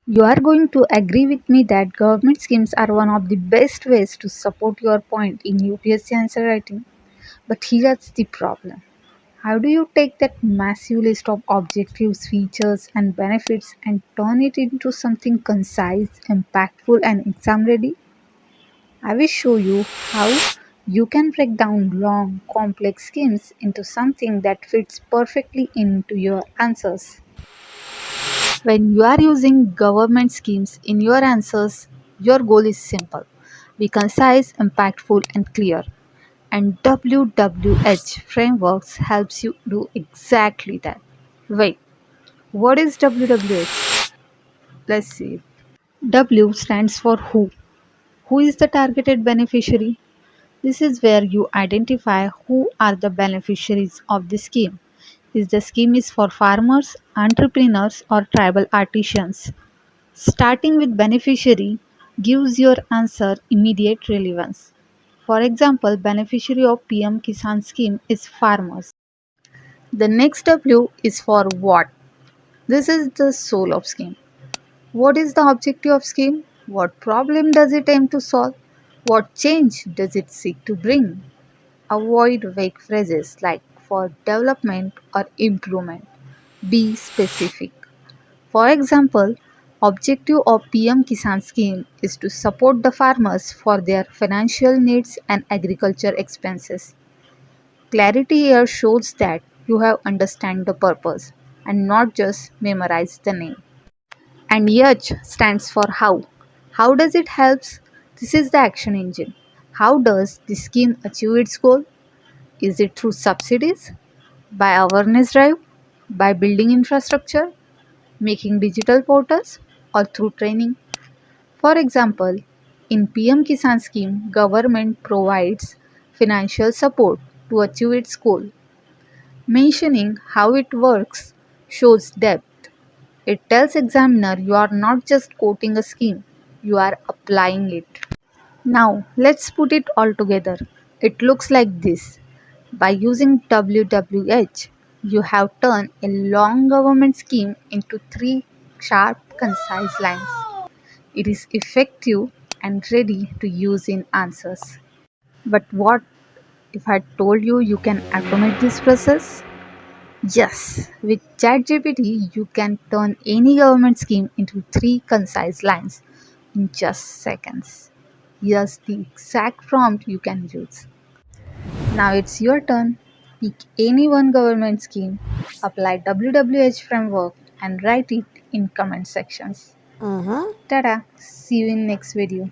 You are going to agree with me that government schemes are one of the best ways to support your point in UPSC answer writing. But here's the problem. How do you take that massive list of objectives, features, and benefits and turn it into something concise, impactful, and exam ready? I will show you how you can break down long, complex schemes into something that fits perfectly into your answers. When you are using government schemes in your answers, your goal is simple: be concise, impactful, and clear. And WWH Frameworks helps you do exactly that. Wait, what is WWH? Let's see. W stands for who. Who is the targeted beneficiary? This is where you identify who are the beneficiaries of the scheme. Is the scheme is for farmers, entrepreneurs, or tribal artisans? Starting with beneficiary gives your answer immediate relevance. For example, beneficiary of PM Kisan scheme is farmers. The next W is for what. This is the soul of scheme. What is the objective of scheme? What problem does it aim to solve? What change does it seek to bring? Avoid vague phrases like for development or improvement. Be specific. For example, objective of PM Kisan scheme is to support the farmers for their financial needs and agriculture expenses. Clarity here shows that you have understand the purpose and not just memorize the name. And H stands for how. How does it helps? This is the action engine. How does the scheme achieve its goal? Is it through subsidies, by awareness drive, by building infrastructure, making digital portals, or through training? For example, in PM Kisan scheme, government provides financial support to achieve its goal. Mentioning how it works shows depth. It tells examiner you are not just quoting a scheme, you are applying it. Now let's put it all together. It looks like this. By using WWH, you have turned a long government scheme into three sharp, concise lines. It is effective and ready to use in answers. But what if I told you you can automate this process? Yes, with ChatGPT, you can turn any government scheme into three concise lines in just seconds. Here's the exact prompt you can use. Now it's your turn. Pick any one government scheme, apply WWH framework, and write it in comment sections. Mm-hmm. Tada! See you in next video.